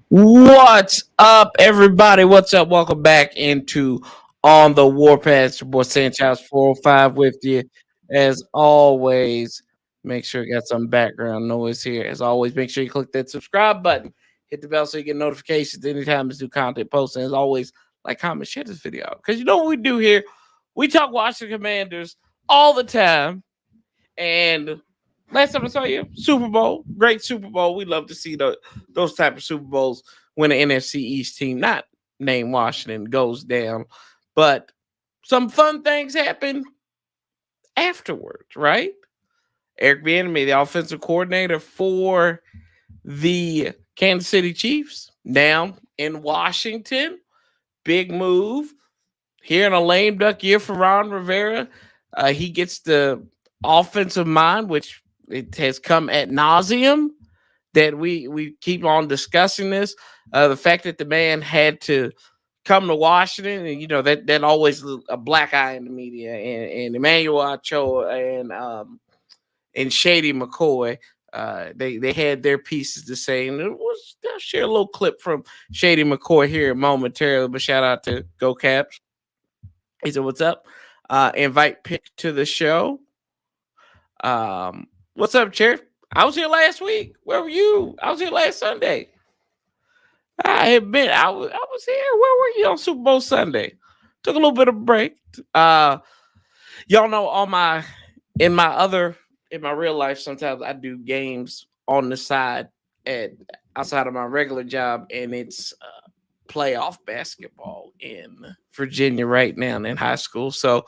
What's up, everybody? What's up? Welcome back into On the Warpath. Your boy Sanchez 405 with you. As always, make sure you got some background noise here. As always, make sure you click that subscribe button, hit the bell so you get notifications anytime there's new content posted. As always, like, comment, share this video out. Because you know what we do here? We talk Washington Commanders all the time. And last time I saw you, Super Bowl, great Super Bowl. We love to see those type of Super Bowls when the NFC East team, not named Washington, goes down. But some fun things happen afterwards, right? Eric Bieniemy, the offensive coordinator for the Kansas City Chiefs, down in Washington. Big move here in a lame duck year for Ron Rivera. He gets the offensive mind, which it has come at nauseum that we keep on discussing this. The fact that the man had to come to Washington, and that always a black eye in the media, and Emmanuel Ochoa and Shady McCoy. They had their pieces to say, and I'll share a little clip from Shady McCoy here momentarily. But shout out to Go Caps. He said, "What's up? Invite Pick to the show. What's up, Sheriff? I was here last week. Where were you? I was here last Sunday. I was here. Where were you on Super Bowl Sunday? Took a little bit of a break. Y'all know in my real life, sometimes I do games on the side outside of my regular job, and it's playoff basketball in Virginia right now in high school. So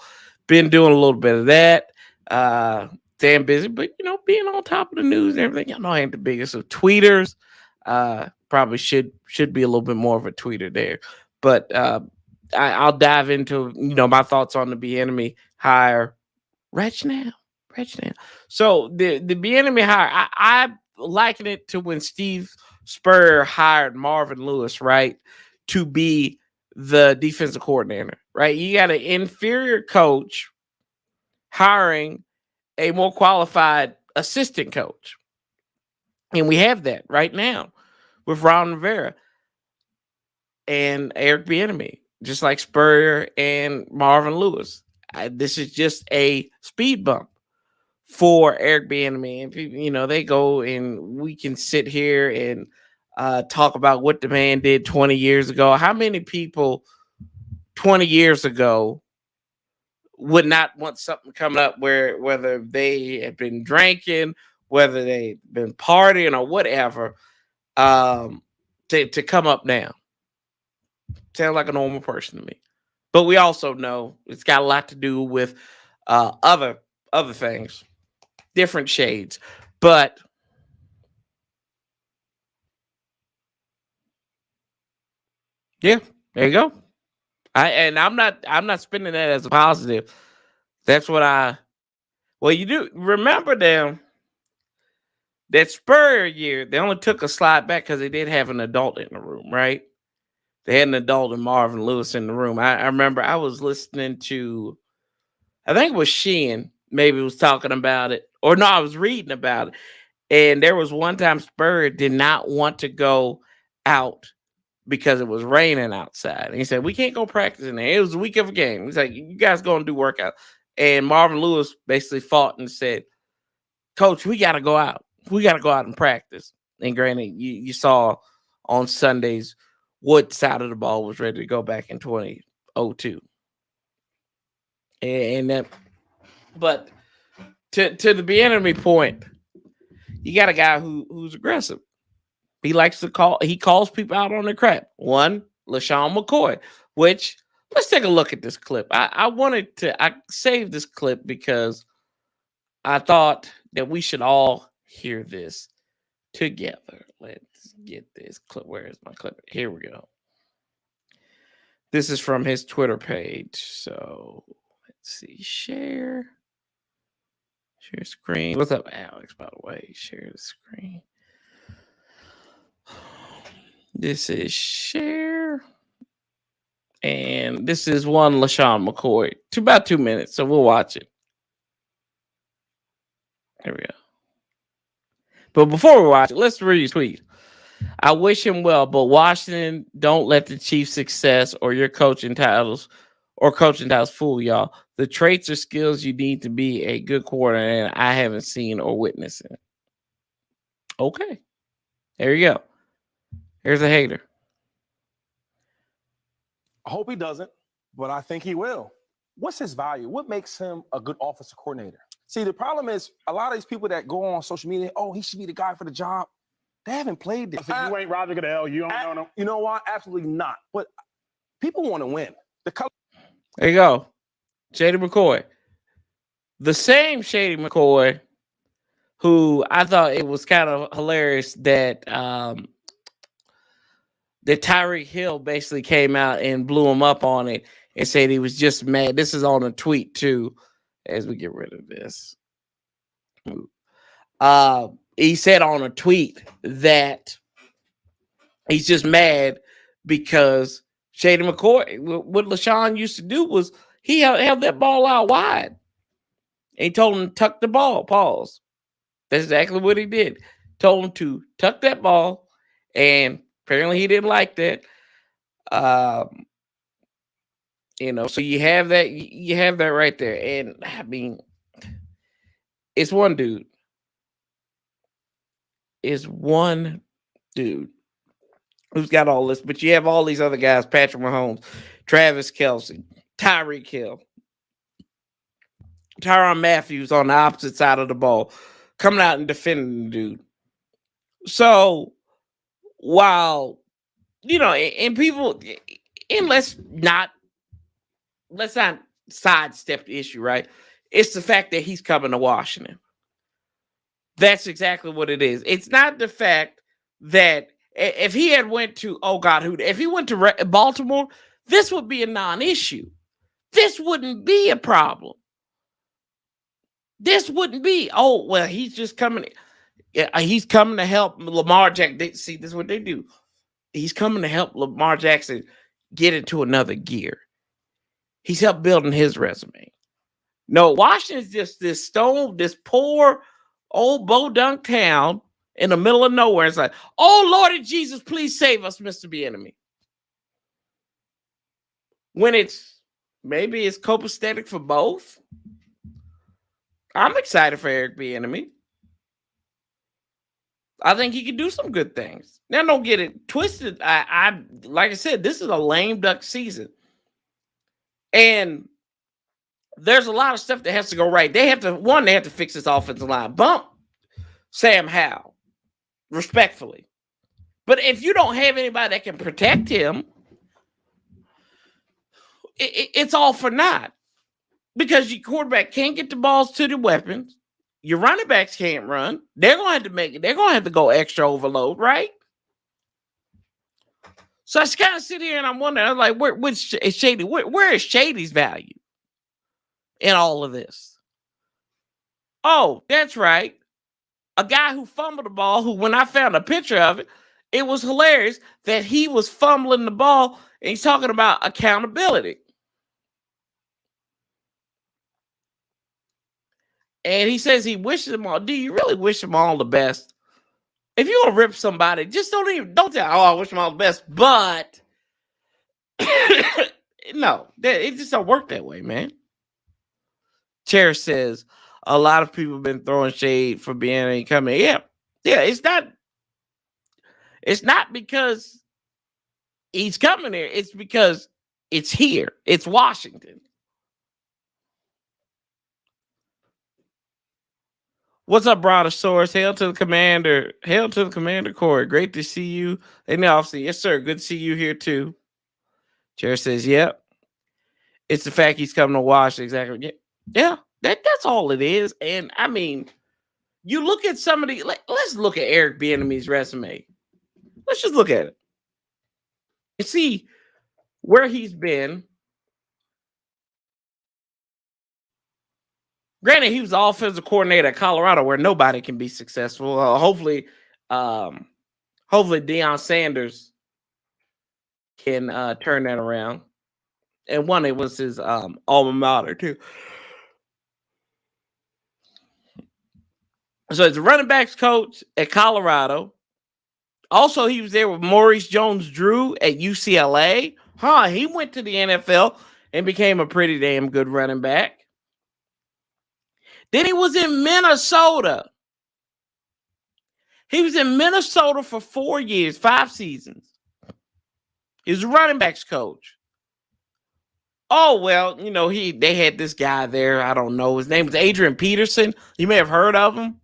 been doing a little bit of that. Damn busy, but being on top of the news and everything. Y'all know I ain't the biggest of tweeters. Probably should be a little bit more of a tweeter there. But I'll dive into my thoughts on the Bieniemy hire right now. So the Bieniemy hire, I liken it to when Steve Spurrier hired Marvin Lewis, right, to be the defensive coordinator, right? You got an inferior coach hiring a more qualified assistant coach. And we have that right now with Ron Rivera and Eric Bieniemy, just like Spurrier and Marvin Lewis. This is just a speed bump for Eric Bieniemy. And people, they go and we can sit here and talk about what the man did 20 years ago. How many people 20 years ago would not want something coming up whether they had been drinking, whether they've been partying or whatever, to come up now? Sounds like a normal person to me. But we also know it's got a lot to do with other things, different shades. But yeah, there you go. I'm not spinning that as a positive. That's what you do. Remember them that Spurrier year, they only took a slide back because they did have an adult in the room, right? They had an adult and Marvin Lewis in the room. I remember I was listening to, I think it was Sheehan, maybe was talking about it. Or no, I was reading about it. And there was one time Spurrier did not want to go out because it was raining outside. And he said, we can't go practice in there. It was a week of a game. He's like, you guys go and do workout. And Marvin Lewis basically fought and said, Coach, we got to go out. We got to go out and practice. And granted, you saw on Sundays what side of the ball was ready to go back in 2002. And that, but to the Bieniemy point, you got a guy who's aggressive. He likes to he calls people out on their crap. One, LaShawn McCoy, which let's take a look at this clip. I saved this clip because I thought that we should all hear this together. Let's get this clip. Where is my clip? Here we go. This is from his Twitter page. So let's see. Share screen. What's up, Alex, by the way? Share the screen. This is share. And this is one LaShawn McCoy. About 2 minutes, so we'll watch it. There we go. But before we watch it, let's read his tweet. I wish him well, but Washington, don't let the Chiefs' success or your coaching titles fool y'all. The traits or skills you need to be a good coordinator, and I haven't seen or witnessed it. Okay. There you go. Here's a hater. I hope he doesn't, but I think he will. What's his value? What makes him a good offensive coordinator? See, the problem is a lot of these people that go on social media, oh, he should be the guy for the job. They haven't played this. So you ain't Roger Goodell. You don't know him. You know what? Absolutely not. But people want to win. There you go. Shady McCoy. The same Shady McCoy who I thought it was kind of hilarious that that Tyreek Hill basically came out and blew him up on it and said he was just mad. This is on a tweet too, as we get rid of this. He said on a tweet that he's just mad because Shady McCoy, what LaShawn used to do was he held that ball out wide. And he told him to tuck the ball, pause. That's exactly what he did. Told him to tuck that ball, and apparently he didn't like that. So you have that right there. And I mean, it's one dude. Who's got all this, but you have all these other guys, Patrick Mahomes, Travis Kelce, Tyreek Hill, Tyrann Matthews on the opposite side of the ball, coming out and defending the dude. So while, and people, and let's not sidestep the issue, right? It's the fact that he's coming to Washington. That's exactly what it is. It's not the fact that if he had went to, if he went to Baltimore, this would be a non-issue. This wouldn't be a problem. This wouldn't be, he's just coming. He's coming to help Lamar Jackson. See, this is what they do. He's coming to help Lamar Jackson get into another gear. He's helped building his resume. No, Washington's just this poor old bodunk town in the middle of nowhere. It's like, oh, Lord Jesus, please save us, Mr. Bieniemy. When maybe it's copacetic for both. I'm excited for Eric Bieniemy. I think he can do some good things. Now, don't get it twisted. I like I said, this is a lame duck season. And there's a lot of stuff that has to go right. They have to fix this offensive line. Bump Sam Howell, respectfully. But if you don't have anybody that can protect him, it's all for naught. Because your quarterback can't get the balls to the weapons. Your running backs can't run. They're going to have to make it. They're going to have to go extra overload, right? So I just kind of sit here and I'm wondering, I'm like, where is Shady? Where is Shady's value in all of this? Oh, that's right. A guy who fumbled the ball, who when I found a picture of it, it was hilarious that he was fumbling the ball and he's talking about accountability. And he says he wishes them all. Do you really wish them all the best? If you're going to rip somebody, just don't tell, I wish them all the best. But no, it just don't work that way, man. Chair says a lot of people have been throwing shade for being coming. Yeah, it's not because he's coming here. It's because it's here. It's Washington. What's up, Brontosaurus? Hail to the commander. Hail to the commander, Corey. Great to see you in the offseason. Yes, sir. Good to see you here, too. Chair says, yep. It's the fact he's coming to Washington. Exactly. Yeah, that's all it is. And, I mean, you look at somebody. Let's look at Eric Bieniemy's resume. Let's just look at it and see where he's been. Granted, he was the offensive coordinator at Colorado, where nobody can be successful. Hopefully, Deion Sanders can turn that around. And one, it was his alma mater too. So it's a running backs coach at Colorado. Also, he was there with Maurice Jones-Drew at UCLA. He went to the NFL and became a pretty damn good running back. Then he was in Minnesota. He was in Minnesota for 4 years, 5 seasons. He was a running backs coach. Oh, well, they had this guy there. I don't know. His name was Adrian Peterson. You may have heard of him.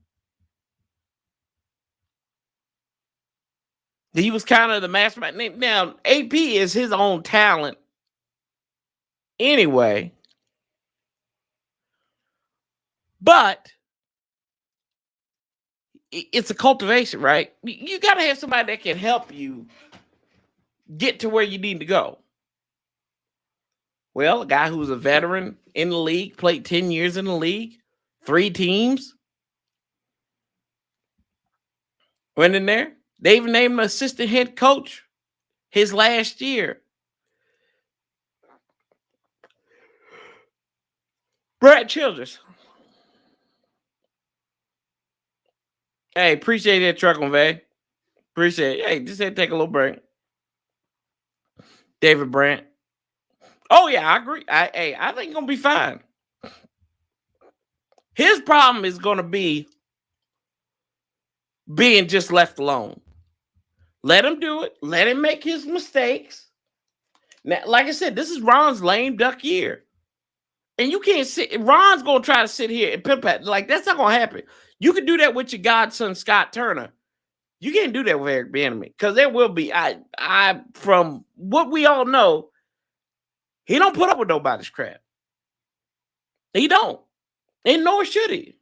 He was kind of the mastermind. Now, AP is his own talent anyway. But it's a cultivation, right? You got to have somebody that can help you get to where you need to go. Well, a guy who's a veteran in the league, played 10 years in the league, 3 teams, went in there. They even named him assistant head coach his last year. Brad Childress. Hey, appreciate that truck on Vay. Appreciate it. Hey, just had to take a little break. David Brandt. Oh, yeah, I agree. I think he's going to be fine. His problem is going to be being just left alone. Let him do it. Let him make his mistakes. Now, like I said, this is Ron's lame duck year. And you can't sit. Ron's going to try to sit here and pimp at. Like, that's not going to happen. You can do that with your godson, Scott Turner. You can't do that with Eric Bieniemy. Because there will be, from what we all know, he don't put up with nobody's crap. He don't. And nor should he.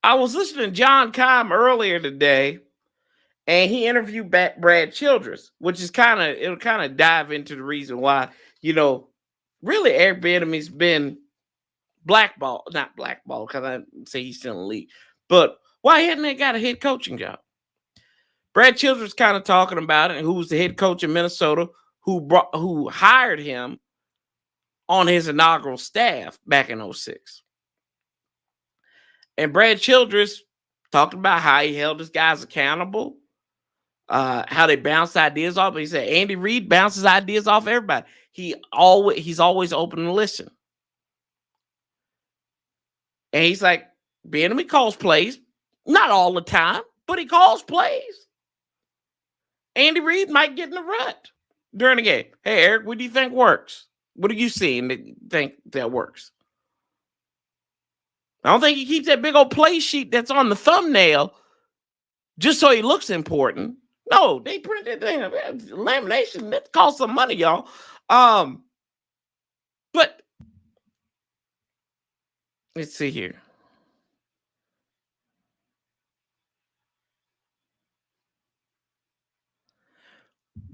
I was listening to John Keim earlier today, and he interviewed Brad Childress, which is it'll kind of dive into the reason why, really Eric Bieniemy's been not blackballed, because I say he's still in the league, but why hadn't they got a head coaching job? Brad Childress kind of talking about it, and who was the head coach in Minnesota, who hired him on his inaugural staff back in 2006. And Brad Childress talked about how he held his guys accountable, how they bounced ideas off. He said Andy Reid bounces ideas off everybody. He's always open to listen. And he's like, Bieniemy calls plays, not all the time, but he calls plays. Andy Reid might get in the rut during the game. Hey, Eric, what do you think works? What are you seeing that you think that works? I don't think he keeps that big old play sheet that's on the thumbnail just so he looks important. No, they print that thing. Lamination, that costs some money, y'all. But let's see here.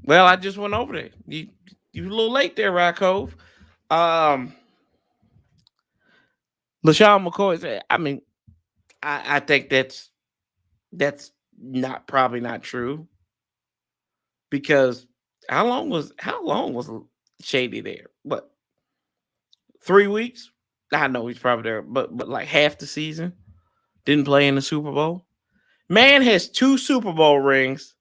Well, I just went over there. You a little late there, Rocco. LaShawn McCoy said, I think that's probably not true. Because how long was Shady there? What? 3 weeks? I know he's probably there, but like half the season. Didn't play in the Super Bowl. Man has 2 Super Bowl rings.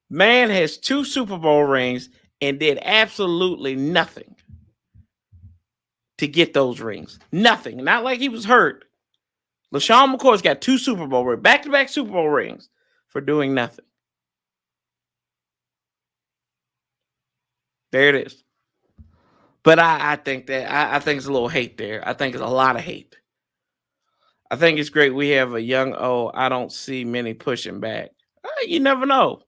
Man has 2 Super Bowl rings and did absolutely nothing to get those rings. Nothing. Not like he was hurt. LaShawn McCoy's got 2 Super Bowl rings, back-to-back Super Bowl rings for doing nothing. There it is. But I think I think it's a little hate there. I think it's a lot of hate. I think it's great we have a young I don't see many pushing back. You never know.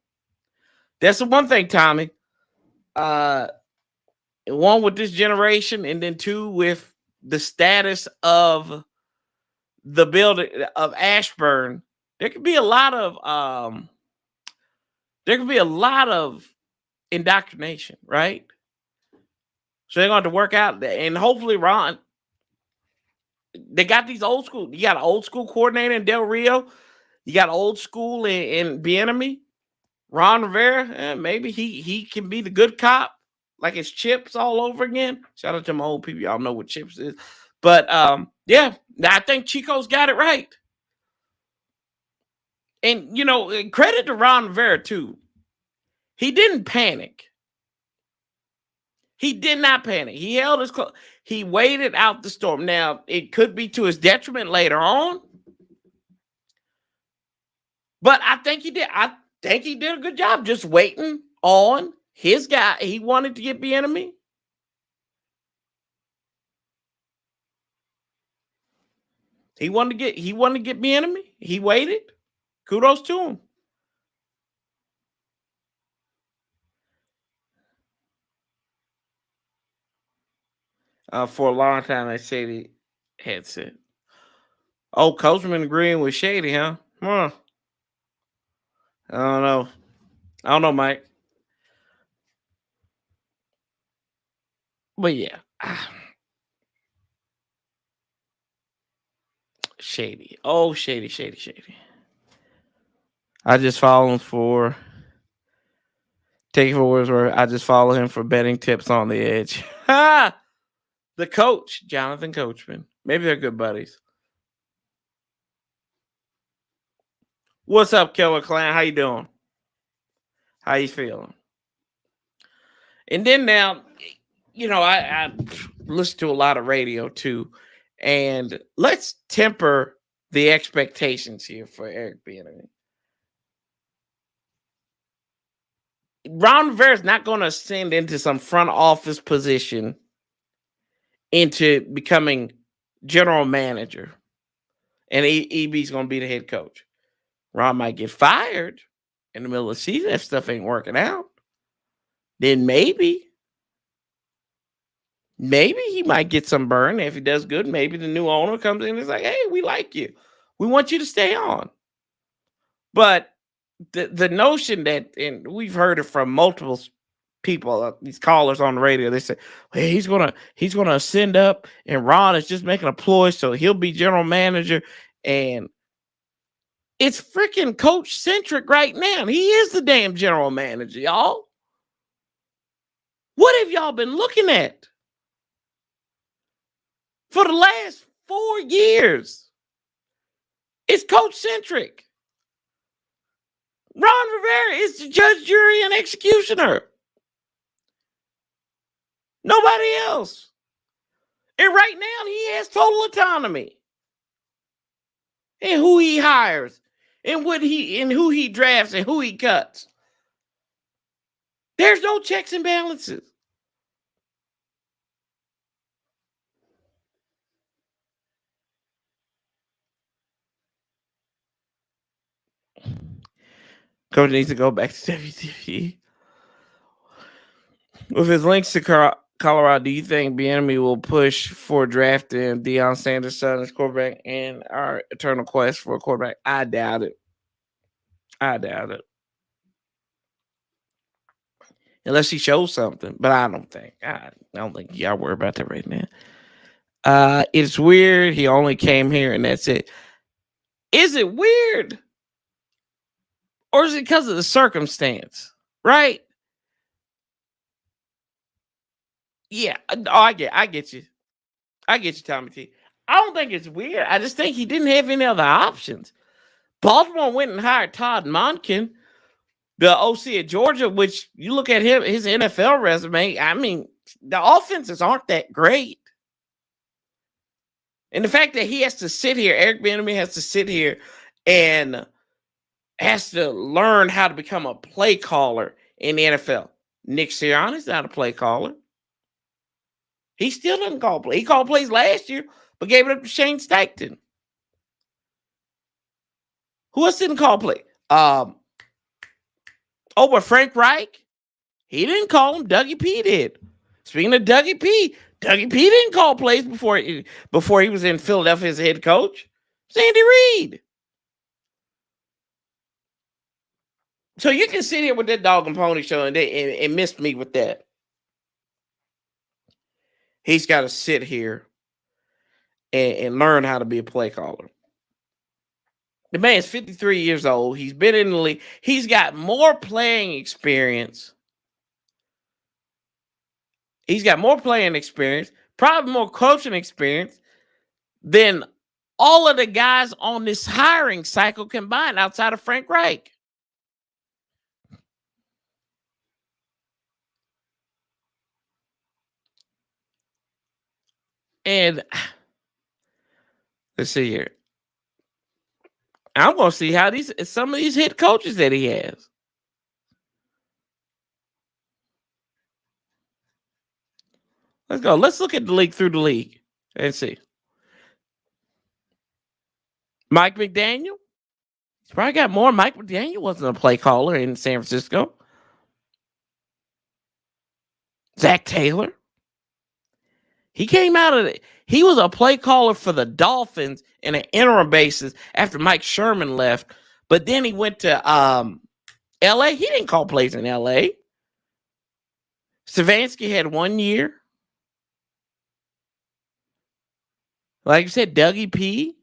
That's the one thing, Tommy. 1 with this generation, and then 2 with the status of the building of Ashburn. There could be a lot of indoctrination, right? So they're going to work out, and hopefully Ron. They got these old school. You got an old school coordinator in Del Rio. You got old school in Bieniemy. Ron Rivera, maybe he can be the good cop, like it's Chips all over again. Shout out to my old people. Y'all know what Chips is. But, yeah, I think Chico's got it right. And, credit to Ron Rivera, too. He didn't panic. He did not panic. He held his close. He waited out the storm. Now, it could be to his detriment later on. But I think he did. I think he did a good job just waiting on his guy. He wanted to get Bieniemy. He wanted to get Bieniemy. He waited. Kudos to him. For a long time, that Shady headset. Oh, Coachman agreeing with Shady, huh? I don't know, Mike. But yeah. Shady. Oh, Shady. I just follow him for taking for words where I just follow him for betting tips on the edge. The coach, Jonathan Coachman. Maybe they're good buddies. What's up, Killer Clan? How you doing? How you feeling? And then now, I listen to a lot of radio too. And let's temper the expectations here for Eric Bieniemy. Ron Rivera is not going to ascend into some front office position into becoming general manager. And EB's going to be the head coach. Ron might get fired in the middle of the season if stuff ain't working out. Then maybe he might get some burn. If he does good, maybe the new owner comes in and is like, hey, we like you. We want you to stay on. But the notion that, and we've heard it from multiple people, these callers on the radio, they say, hey, he's gonna ascend up, and Ron is just making a ploy, so he'll be general manager. And it's freaking coach centric right now. He is the damn general manager, y'all. What have y'all been looking at for the last 4 years? It's coach centric. Ron Rivera is the judge, jury, and executioner. Nobody else. And right now, he has total autonomy in who he hires, and who he drafts, and who he cuts. There's no checks and balances. Coach needs to go back to WTF. With his links to Colorado, do you think Bieniemy will push for drafting Deion Sanders' son as quarterback in our eternal quest for a quarterback? I doubt it. Unless he shows something, but I don't think y'all worry about that right now. It's weird. He only came here and that's it. Is it weird? Or is it because of the circumstance? Right? Yeah. Oh, I get you. I get you, Tommy T. I don't think it's weird. I just think he didn't have any other options. Baltimore went and hired Todd Monken, the OC at Georgia, which you look at his NFL resume, I mean, the offenses aren't that great. And the fact that he has to sit here, Eric Bieniemy has to sit here and has to learn how to become a play caller in the NFL. Nick Sirianni's not a play caller. He still doesn't call plays. He called plays last year, but gave it up to Shane Steichen. Who else didn't call play? But Frank Reich, he didn't call him. Dougie P did. Speaking of Dougie P didn't call plays before he was in Philadelphia as head coach. It's Andy Reid. So you can sit here with that dog and pony show and miss me with that. He's got to sit here and learn how to be a play caller. The man's 53 years old. He's been in the league. He's got more playing experience. Probably more coaching experience than all of the guys on this hiring cycle combined outside of Frank Reich. And let's see here. I'm going to see how some of these hit coaches that he has. Let's go. Let's look at the league through the league and see. Mike McDaniel. He's probably got more. Mike McDaniel wasn't a play caller in San Francisco. Zach Taylor. He came out of it. He was a play caller for the Dolphins in an interim basis after Mike Sherman left. But then he went to LA. He didn't call plays in LA. Savansky had 1 year. Like you said, Dougie P.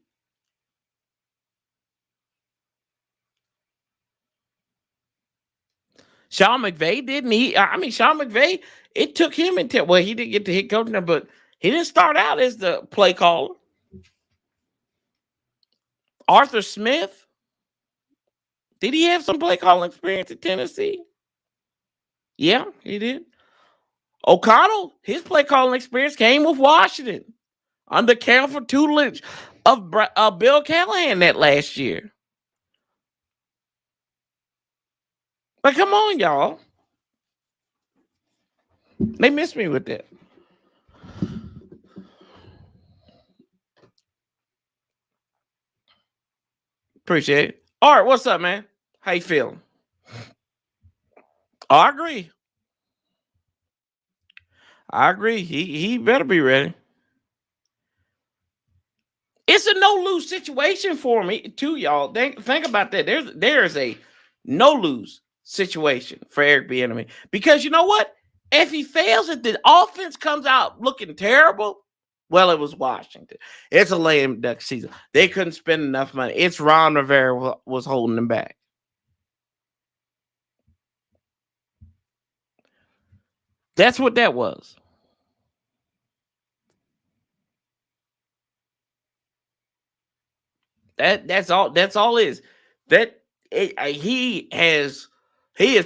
Sean McVay didn't. Sean McVay, it took him until, well, he didn't get to hit coaching, but he didn't start out as the play caller. Arthur Smith, did he have some play calling experience at Tennessee? Yeah, he did. O'Connell, his play calling experience came with Washington under careful tutelage of Bill Callahan that last year. But come on, y'all. They missed me with that. Appreciate it. All right, what's up, man? How you feeling? Oh, I agree. He better be ready. It's a no-lose situation for me, too, y'all. Think about that. There's a no-lose situation for Eric Bieniemy. Because you know what? If he fails, if the offense comes out looking terrible, well, it was Washington. It's a lame duck season. They couldn't spend enough money. It's Ron Rivera was holding them back. That's what that was. That's all it is. He is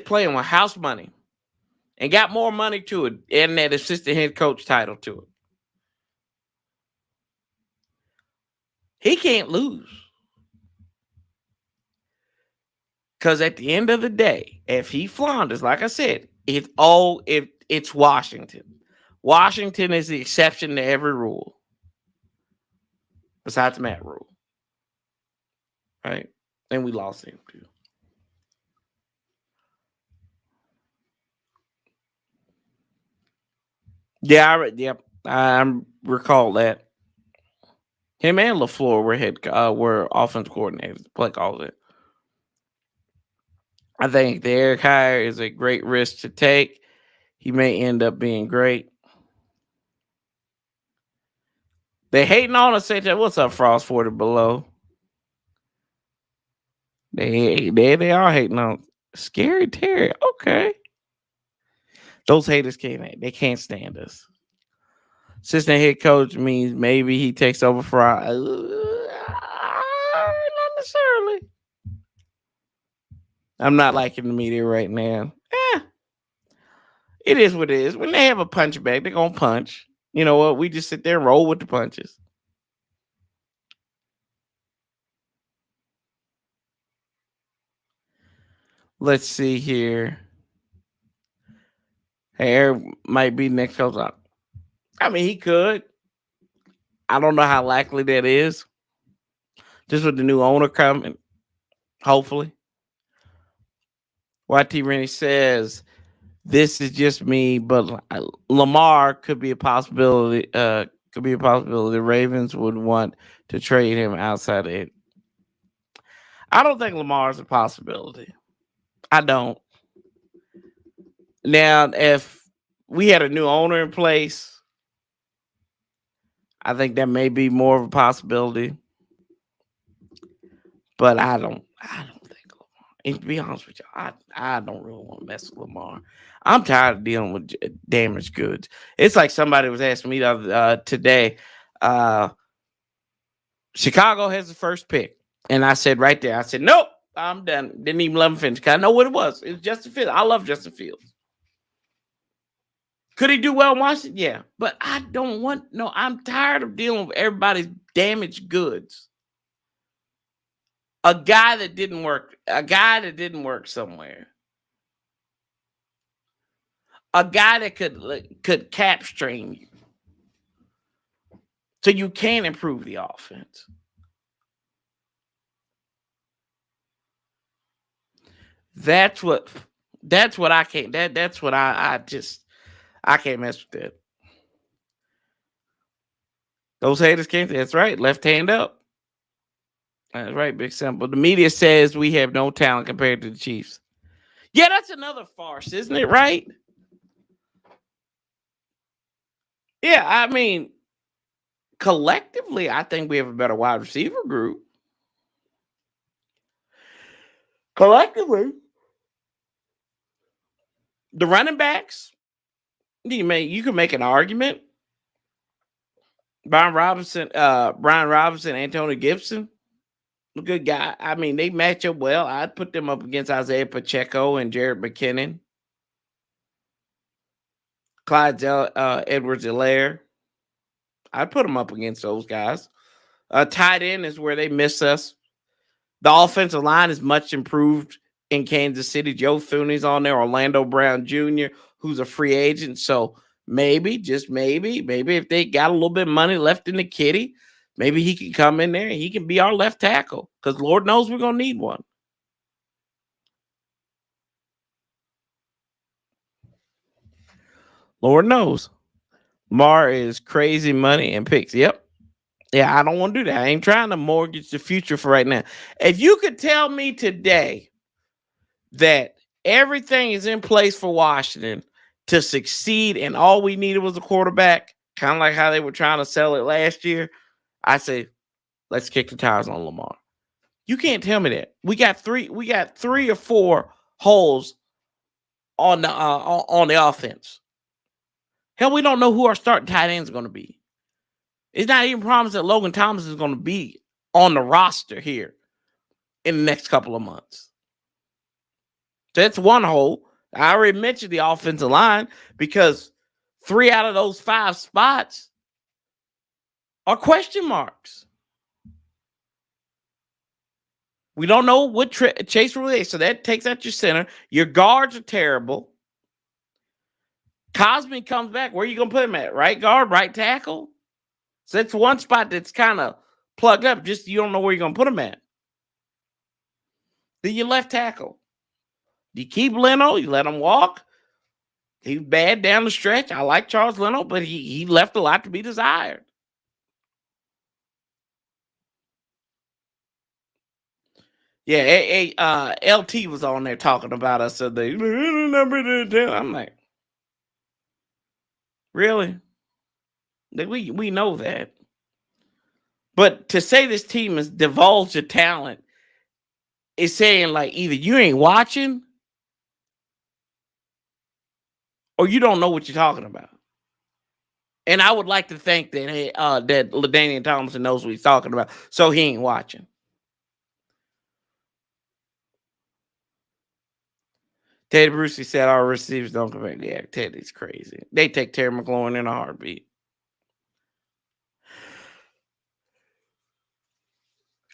playing with house money and got more money to it and that assistant head coach title to it. He can't lose. Because at the end of the day, if he flounders, like I said, it's Washington. Washington is the exception to every rule. Besides Matt Rule. Right? And we lost him too. Yeah, I recall that. Him and LaFleur were offensive coordinators, play callers. I think the Eric hire is a great risk to take. He may end up being great. They hating on us. What's up, Frost 40 below? They are hating on Scary Terry. Okay. Those haters can't stand us. Assistant head coach means maybe he takes over for not necessarily. I'm not liking the media right now. It is what it is. When they have a punch bag, they're gonna punch. You know what? We just sit there and roll with the punches. Let's see here. Eric might be next coach up. I mean, he could. I don't know how likely that is. Just with the new owner coming, hopefully. YT Rennie says, this is just me, but Lamar could be a possibility. The Ravens would want to trade him outside of it. I don't think Lamar is a possibility. I don't. Now, if we had a new owner in place, I think that may be more of a possibility. But I don't think Lamar. And to be honest with you, I don't really want to mess with Lamar. I'm tired of dealing with damaged goods. It's like somebody was asking me today, Chicago has the first pick. And I said right there, I said, nope, I'm done. Didn't even let him finish. Because I know what it was. It was Justin Fields. I love Justin Fields. Could he do well in Washington? Yeah. But I don't want, no, I'm tired of dealing with everybody's damaged goods. A guy that didn't work somewhere. A guy that could cap strain you. So you can improve the offense. That's what I can't. That's what I can't mess with that. Those haters can't. That's right. Left hand up. That's right. Big simple. The media says we have no talent compared to the Chiefs. Yeah, that's another farce, isn't it? Right? Yeah, I mean, collectively, I think we have a better wide receiver group. Collectively, the running backs, you can make an argument. Brian Robinson, Antonio Gibson, a good guy. I mean, they match up well. I'd put them up against Isaiah Pacheco and Jared McKinnon. Clyde Edwards-Helaire. I'd put them up against those guys. Tight end is where they miss us. The offensive line is much improved in Kansas City. Joe Thuney's on there. Orlando Brown Jr., who's a free agent. So maybe, just maybe if they got a little bit of money left in the kitty, maybe he can come in there and he can be our left tackle. Because Lord knows we're going to need one. Lord knows. Lamar is crazy money and picks. Yep. Yeah, I don't want to do that. I ain't trying to mortgage the future for right now. If you could tell me today that everything is in place for Washington to succeed and all we needed was a quarterback, kind of like how they were trying to sell it last year, I say, let's kick the tires on Lamar. You can't tell me that. We got three or four holes on the offense. Hell, we don't know who our starting tight ends are going to be. It's not even promised that Logan Thomas is going to be on the roster here in the next couple of months. So that's one hole. I already mentioned the offensive line because 3 out of those 5 spots are question marks. We don't know what Chase Roulette is, so that takes out your center. Your guards are terrible. Cosme comes back. Where are you going to put him at? Right guard, right tackle? So that's one spot that's kind of plugged up. Just you don't know where you're going to put him at. Then your left tackle. You keep Leno. You let him walk. He's bad down the stretch. I like Charles Leno, but he left a lot to be desired. Yeah, LT was on there talking about us. So they I'm like, really? We know that. But to say this team has divulged a talent is saying like either you ain't watching or you don't know what you're talking about. And I would like to think that that LaDainian Tomlinson knows what he's talking about, so he ain't watching. Teddy Brucey said our receivers don't compare. Yeah, Teddy's crazy. They take Terry McLaurin in a heartbeat.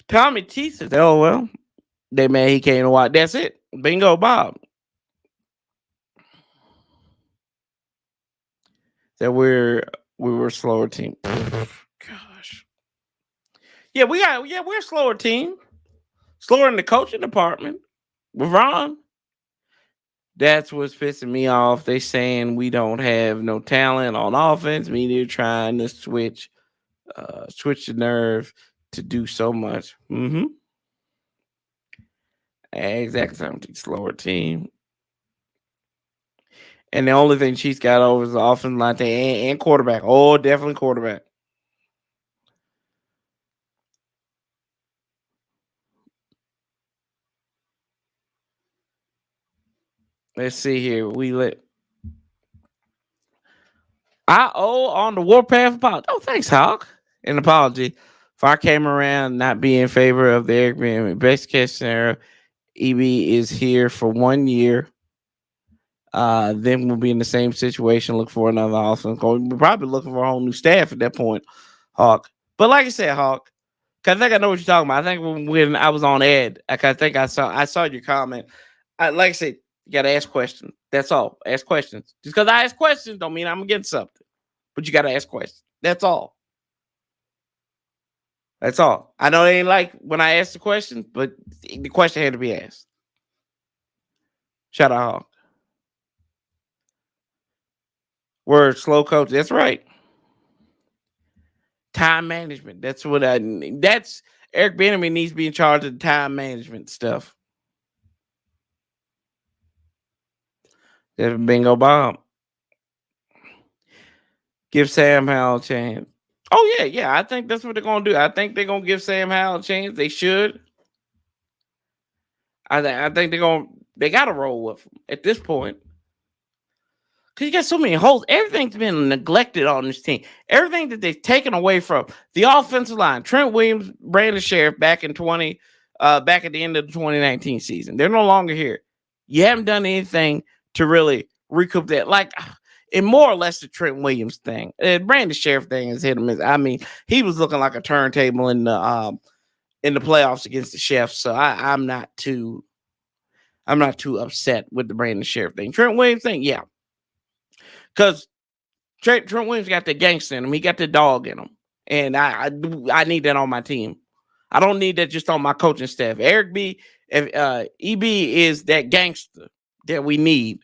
Tommy T says, oh, well, they man, he came to watch. That's it. Bingo, Bob. That we were a slower team. Gosh. Yeah, we're a slower team. Slower in the coaching department. With Ron. That's what's pissing me off. They saying we don't have no talent on offense. Media trying to switch the nerve to do so much. Exactly. Something slower team. And the only thing she's got over is the offensive line and quarterback. Oh, definitely quarterback. Let's see here. I owe on the Warpath apology. Oh, thanks, Hawk. An apology If I came around, not be in favor of the Eric Bieniemy, best case scenario, EB is here for 1 year. Then we'll be in the same situation. Look for another offense. We're probably looking for a whole new staff at that point, Hawk. But like I said, Hawk, because I think I know what you're talking about. I think when I was on Ed, I think I saw your comment. Like I said, you got to ask questions. That's all. Ask questions. Just because I ask questions don't mean I'm against something. But you got to ask questions. That's all. That's all. I know they ain't like when I asked the question, but the question had to be asked. Shout out, Hawk. Word, slow coach. That's right. Time management. That's what that's Eric Bieniemy needs to be in charge of the time management stuff. Bingo bomb. Give Sam Howell a chance. Oh, yeah. I think that's what they're gonna do. I think they're gonna give Sam Howell a chance. They should. I think they gotta roll with him at this point. Because you got so many holes. Everything's been neglected on this team. Everything that they've taken away from the offensive line. Trent Williams, Brandon Sheriff back at the end of the 2019 season. They're no longer here. You haven't done anything to really recoup that. Like, and more or less the Trent Williams thing. Brandon Sheriff thing is hit or miss. I mean, he was looking like a turntable in the playoffs against the Chefs. So I'm not too upset with the Brandon Sheriff thing. Trent Williams thing, yeah. Because Trent Williams got the gangster in him. He got the dog in him. And I need that on my team. I don't need that just on my coaching staff. EB is that gangster that we need.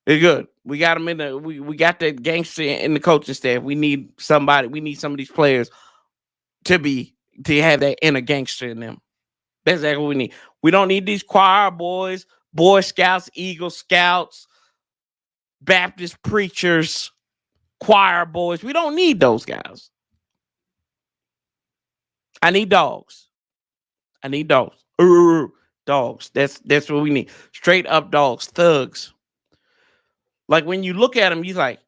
It's good. We got him in we got that gangster in the coaching staff. We need somebody. We need some of these players to have that inner gangster in them. That's exactly what we need. We don't need these choir boys, Boy Scouts, Eagle Scouts, Baptist preachers, choir boys. We don't need those guys. I need dogs. Dogs. That's what we need. Straight up dogs, thugs. Like when you look at him, he's like,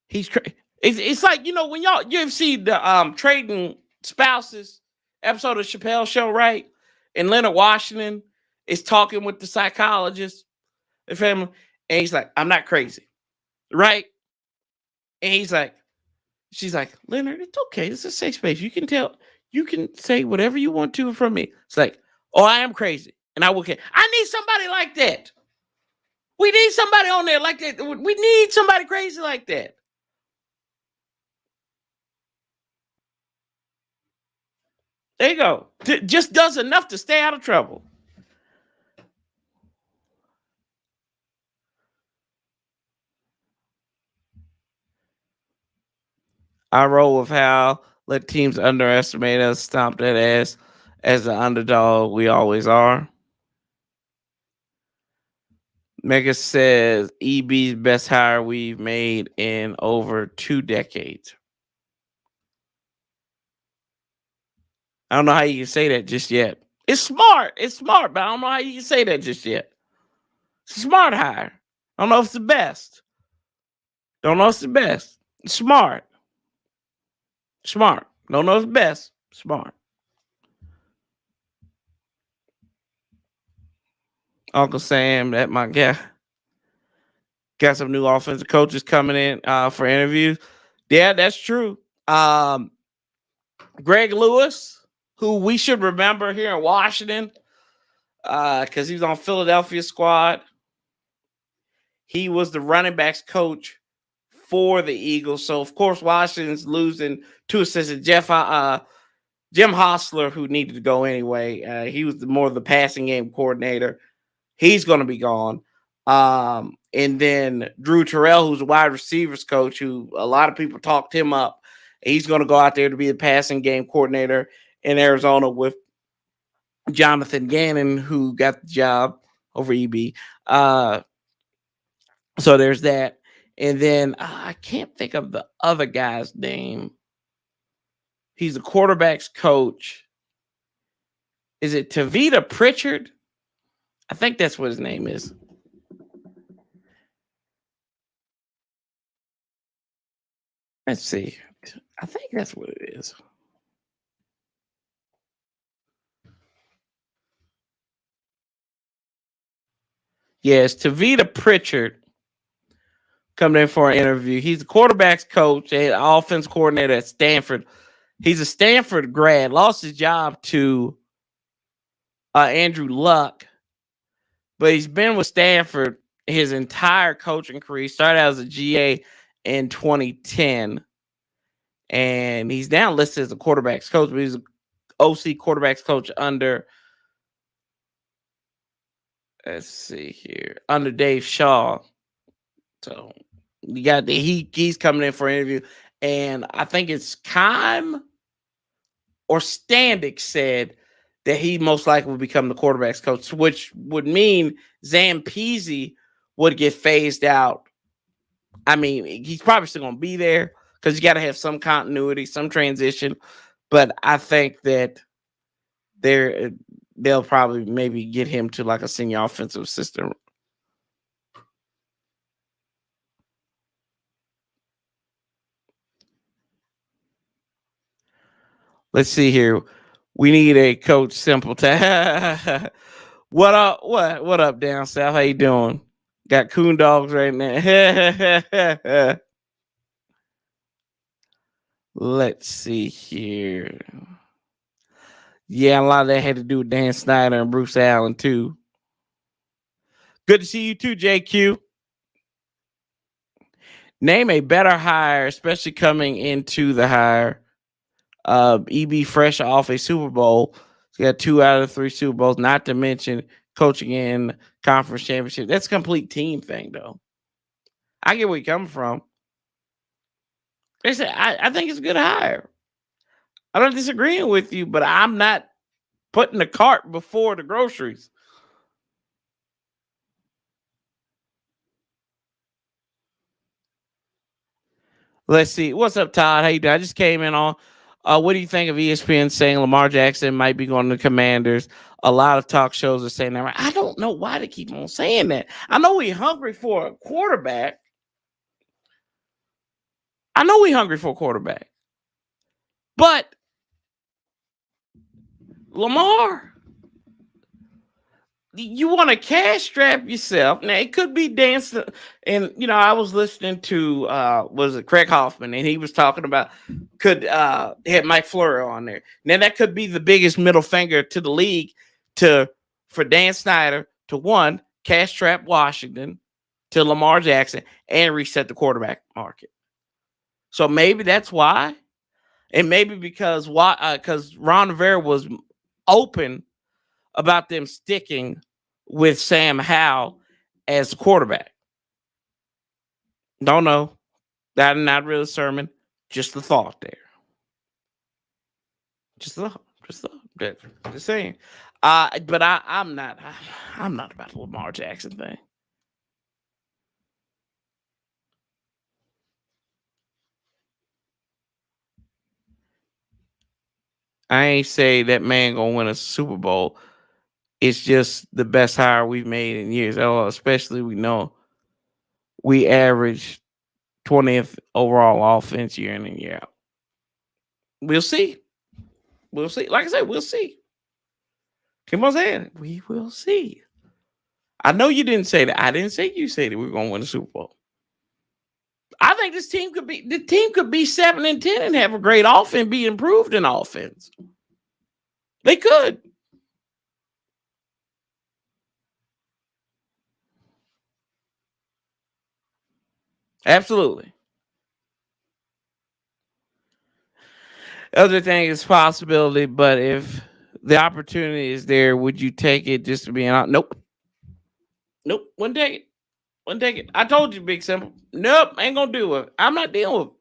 he's crazy. It's like, when you've seen the Trading Spouses episode of Chappelle Show, right? And Leonard Washington is talking with the psychologist, the family, and he's like, I'm not crazy. Right? And she's like, Leonard, it's okay. It's a safe space. You can say whatever you want to from me. It's like, oh, I am crazy. And I will care. I need somebody like that. We need somebody on there like that. We need somebody crazy like that. There you go. Just does enough to stay out of trouble. I roll with Hal. Let teams underestimate us. Stomp that ass as the underdog we always are. Mega says EB's best hire we've made in over 2 decades. I don't know how you can say that just yet. It's smart, but I don't know how you can say that just yet. It's a smart hire. I don't know if it's the best. It's smart. Don't know if it's best. Smart. Uncle Sam, that my guy. Got some new offensive coaches coming in for interviews. Yeah, that's true. Greg Lewis, who we should remember here in Washington, because he was on Philadelphia squad. He was the running backs coach for the Eagles. So, of course, Washington's losing 2 assistants. Jim Hostler, who needed to go anyway. He was more of the passing game coordinator. He's going to be gone. And then Drew Terrell, who's a wide receivers coach, who a lot of people talked him up. He's going to go out there to be the passing game coordinator in Arizona with Jonathan Gannon, who got the job over EB. So there's that. And then I can't think of the other guy's name. He's a quarterback's coach. Is it Tavita Pritchard? I think that's what his name is. Let's see. I think that's what it is. Yes, Tavita Pritchard coming in for an interview. He's the quarterback's coach and offense coordinator at Stanford. He's a Stanford grad, lost his job to Andrew Luck, but he's been with Stanford his entire coaching career. He started out as a GA in 2010, and he's now listed as a quarterback's coach, but he's an OC quarterback's coach under, let's see here, under Dave Shaw. So you got he's coming in for an interview, and I think it's Kime or Standick said that he most likely will become the quarterback's coach, which would mean Zampese would get phased out. I mean, he's probably still going to be there because you got to have some continuity, some transition. But I think that they'll probably maybe get him to like a senior offensive assistant. Let's see here. We need a Coach Simpleton. What up? What up, down south? How you doing? Got coon dogs right now. Let's see here. Yeah, a lot of that had to do with Dan Snyder and Bruce Allen too. Good to see you too, JQ. Name a better hire, especially coming into the hire. EB fresh off a Super Bowl. He got 2 out of 3 Super Bowls, not to mention coaching in conference championship. That's a complete team thing, though. I get where you're coming from. They said, I think it's a good hire. I'm not disagreeing with you, but I'm not putting the cart before the groceries. Let's see. What's up, Todd? How you doing? I just came in on. What do you think of ESPN saying Lamar Jackson might be going to the Commanders? A lot of talk shows are saying that. I don't know why they keep on saying that. I know we're hungry for a quarterback. But Lamar, you want to cash strap yourself. Now, it could be dancing. And, I was listening to, was it Craig Hoffman, and he was talking about had Mike Fleury on there. Now, that could be the biggest middle finger to the league for Dan Snyder to, one, cash trap Washington, to Lamar Jackson, and reset the quarterback market. So maybe that's why. And maybe because Ron Rivera was open about them sticking with Sam Howell as the quarterback. Don't know. That's not really a sermon. Just a thought there. Just saying. But I'm not about the Lamar Jackson thing. I ain't say that man gonna win a Super Bowl. It's just the best hire we've made in years. Especially we know we average 20th overall offense year in and year out. We'll see. Like I said, we'll see. Keep on saying it. We will see. I know you didn't say that. I didn't say you said that we were going to win the Super Bowl. I think this team could be 7-10 and have a great offense, be improved in offense. They could. Absolutely. Other thing is possibility, but if the opportunity is there, would you take it just to be honest? Nope. Wouldn't take it. I told you, Big Simple. Nope, ain't gonna do it. I'm not dealing with it.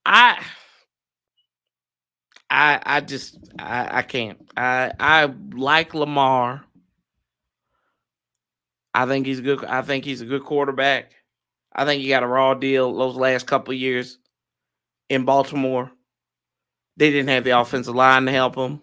I can't. I like Lamar. I think he's good. I think he's a good quarterback. I think he got a raw deal those last couple of years in Baltimore. They didn't have the offensive line to help him.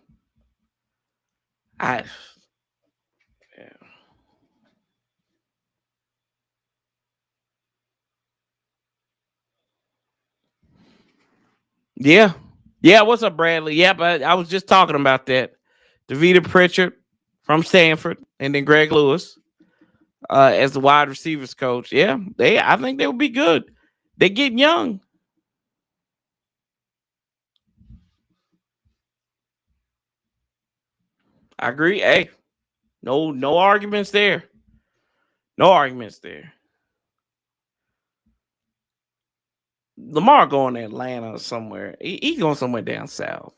Yeah. Yeah, what's up, Bradley? Yeah, but I was just talking about that. Davita Pritchard from Stanford, and then Greg Lewis as the wide receivers coach. Yeah, I think they would be good. They get young. I agree. Hey, no arguments there. No arguments there. Lamar going to Atlanta or somewhere. He's going somewhere down south.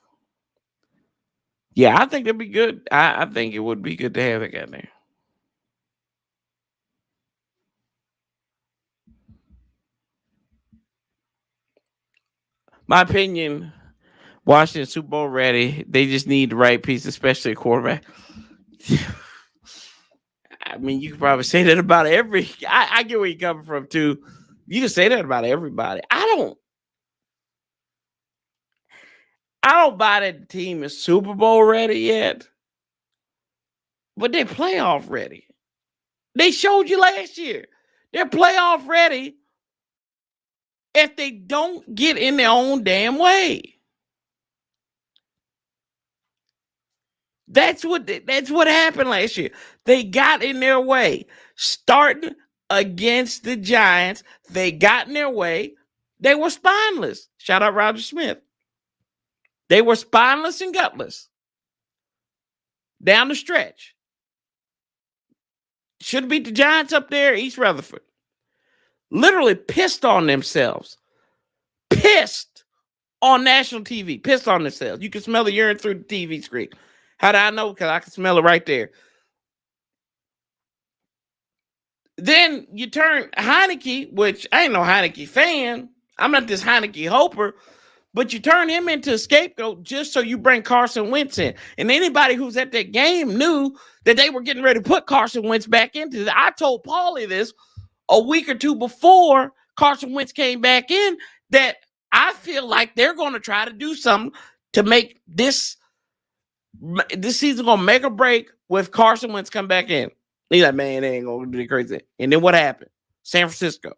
Yeah, I think that'd be good. I think it would be good to have that guy there. My opinion, Washington Super Bowl ready. They just need the right piece, especially a quarterback. I mean, you can probably say that about every. I get where you're coming from too. You can say that about everybody. I don't buy that the team is Super Bowl ready yet, but they're playoff ready. They showed you last year. They're playoff ready if they don't get in their own damn way. That's what happened last year. They got in their way. Starting against the Giants, they got in their way. They were spineless. Shout out Roger Smith. They were spineless and gutless down the stretch. Should have beat the Giants up there, East Rutherford. Literally pissed on themselves. Pissed on national TV. Pissed on themselves. You can smell the urine through the TV screen. How do I know? Because I can smell it right there. Then you turn Heineke, which I ain't no Heineke fan. I'm not this Heineke hoper. But you turn him into a scapegoat just so you bring Carson Wentz in. And anybody who's at that game knew that they were getting ready to put Carson Wentz back into it. I told Paulie this a week or two before Carson Wentz came back in, that I feel like they're going to try to do something to make this season going to make or break with Carson Wentz come back in. He's like, man, they ain't going to do crazy. And then what happened? San Francisco.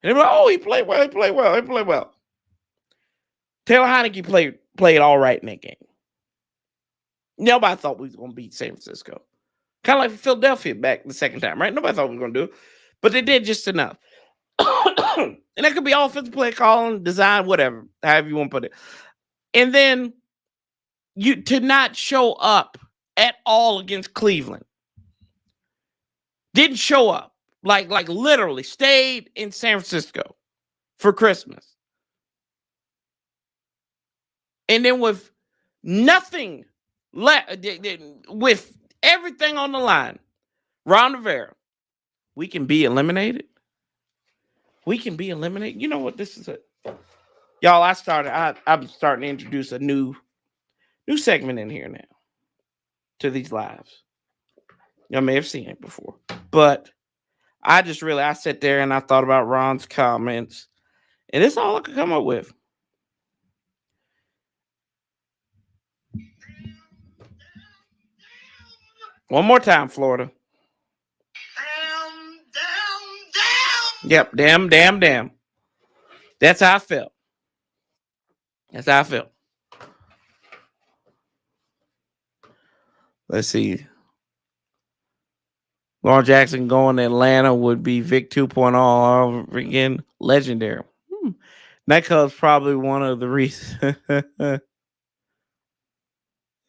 And they're like, oh, he played well. Taylor Heineke played all right in that game. Nobody thought we was going to beat San Francisco. Kind of like Philadelphia back the second time, right? Nobody thought we were going to do it. But they did just enough. And that could be offensive play calling, design, whatever, however you want to put it. And then you to not show up at all against Cleveland. Didn't show up. Like literally stayed in San Francisco for Christmas. And then with nothing left, with everything on the line, Ron Rivera, we can be eliminated. We can be eliminated. You know what? This is y'all. I'm starting to introduce a new segment in here now to these lives. Y'all may have seen it before, but I sat there and I thought about Ron's comments, and it's all I could come up with. One more time, Florida. Damn. Yep, damn. That's how I felt. Let's see. Lamar Jackson going to Atlanta would be Vic 2.0 all over again. Legendary. That was probably one of the reasons. Yeah,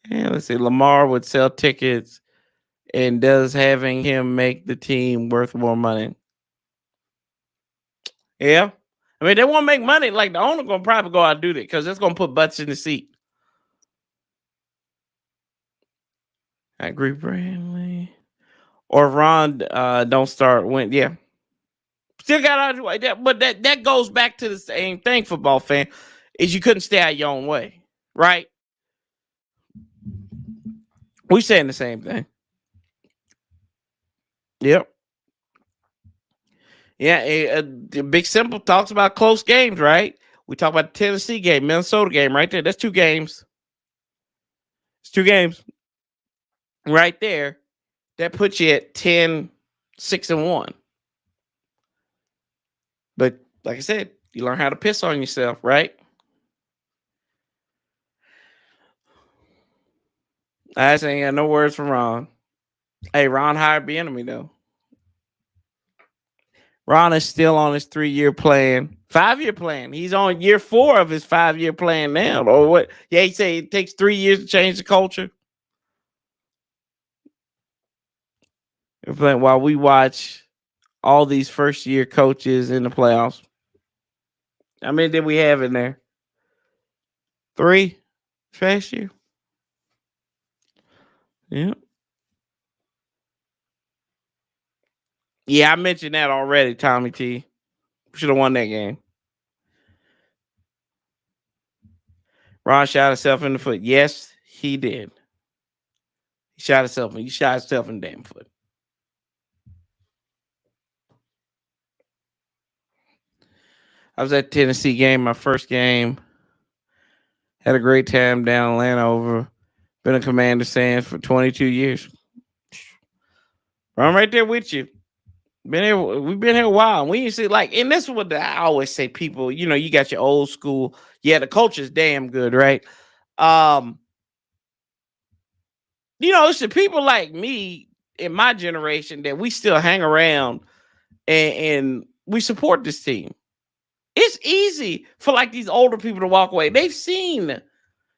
let's see. Lamar would sell tickets, and does having him make the team worth more money? Yeah. I mean, they won't make money. Like, the owner going to probably go out and do that because it's going to put butts in the seat. I agree, Brantley. Or Ron don't start when, yeah. Still got out of the way. But that goes back to the same thing, football fan, is you couldn't stay out your own way, right? We saying the same thing. Yep. Yeah, Big Simple talks about close games, right? We talk about the Tennessee game, Minnesota game right there. That's 2 games. It's 2 games right there. That puts you at 10, 6-1. But like I said, you learn how to piss on yourself, right? I just ain't got no words for Ron. Hey, Ron hired Bieniemy though. Ron is still on his 3-year plan, 5-year plan. He's on year 4 of his 5-year plan now. Or what? Yeah, he say it takes 3 years to change the culture. While we watch all these first-year coaches in the playoffs. How many did we have in there? 3 last year. Yeah. Yeah, I mentioned that already, Tommy T. Should have won that game. Ron shot himself in the foot. Yes, he did. He shot himself in the damn foot. I was at the Tennessee game, my first game. Had a great time down in Landover. Been a Commander Sands for 22 years. I'm right there with you. We've been here a while. And we used to and this is what I always say, people, you got your old school. Yeah, the culture's damn good, right? It's the people like me in my generation that we still hang around and we support this team. It's easy for these older people to walk away. They've seen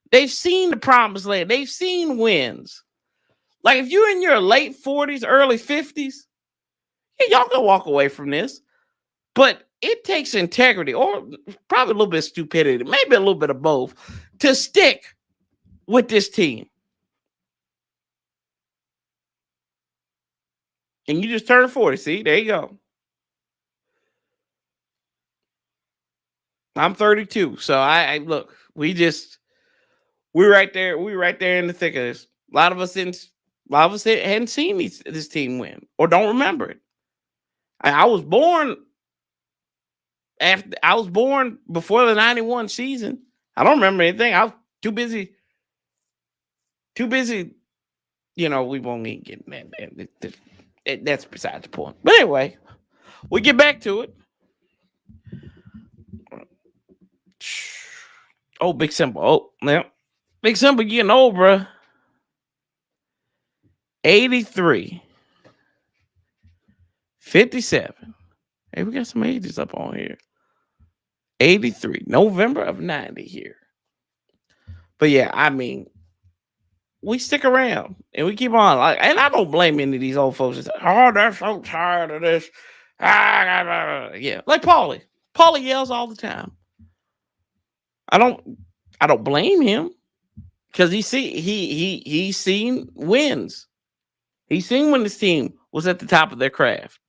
the promised land. They've seen wins. If you're in your late 40s, early 50s, y'all can walk away from this. But it takes integrity or probably a little bit of stupidity, maybe a little bit of both, to stick with this team. And you just turned 40. See, there you go. I'm 32. So I look, we're right there. We're right there in the thick of this. A lot of us hadn't seen this team win or don't remember it. I was born before the 91 season. I don't remember anything. I was too busy. We won't even get that. That's beside the point. But anyway, we get back to it. Oh, Big Simple. Oh, yeah. Big Simple getting old, bro. 83. 57. Hey, we got some ages up on here. 83. November of 90 here. But yeah, I mean, we stick around and we keep on. And I don't blame any of these old folks that say, oh, they're so tired of this. Yeah, like Paulie. Paulie yells all the time. I don't blame him because he's seen wins. He's seen when this team was at the top of their craft.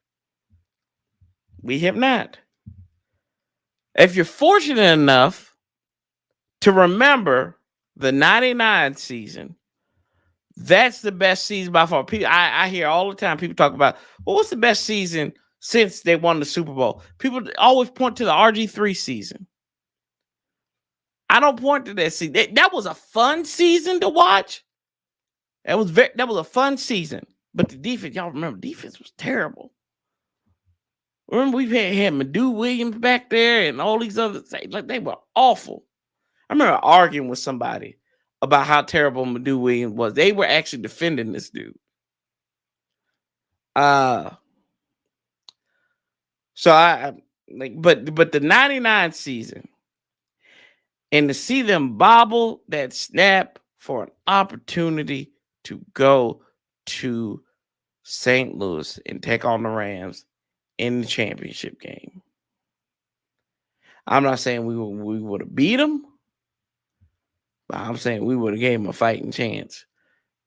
We have not. If you're fortunate enough to remember the 99 season, that's the best season by far. I hear all the time people talk about, well, what's the best season since they won the Super Bowl? People always point to the RG3 season. I don't point to that season. That was a fun season to watch. That was a fun season. But the defense, y'all remember, defense was terrible. Remember, we had Madu Williams back there and all these other things. They were awful. I remember arguing with somebody about how terrible Madu Williams was. They were actually defending this dude. But the 99 season, and to see them bobble that snap for an opportunity to go to St. Louis and take on the Rams in the championship game. I'm not saying we would have beat them, but I'm saying we would have gave them a fighting chance.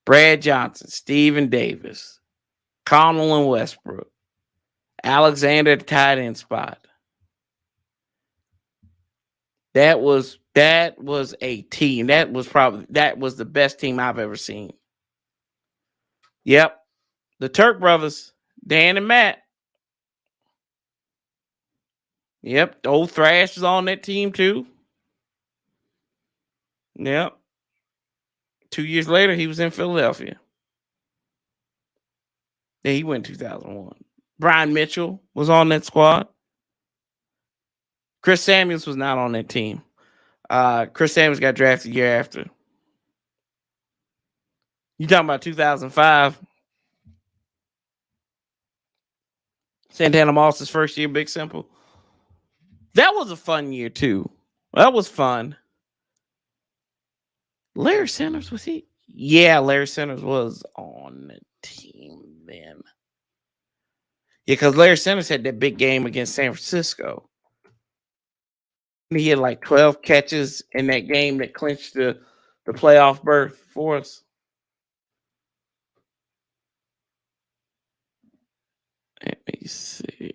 Brad Johnson, Steven Davis, Connell and Westbrook, Alexander at the tight end spot. That was a team. That was the best team I've ever seen. Yep. The Turk brothers, Dan and Matt. Yep. The old Thrash was on that team too. Yep. 2 years later, he was in Philadelphia. Yeah, he went in 2001. Brian Mitchell was on that squad. Chris Samuels was not on that team. Chris Samuels got drafted a year after. You talking about 2005? Santana Moss's first year, Big Simple. That was a fun year too. That was fun. Larry Sanders, was he? Yeah, Larry Sanders was on the team then. Yeah, because Larry Sanders had that big game against San Francisco. He had like 12 catches in that game that clinched the playoff berth for us. Let me see.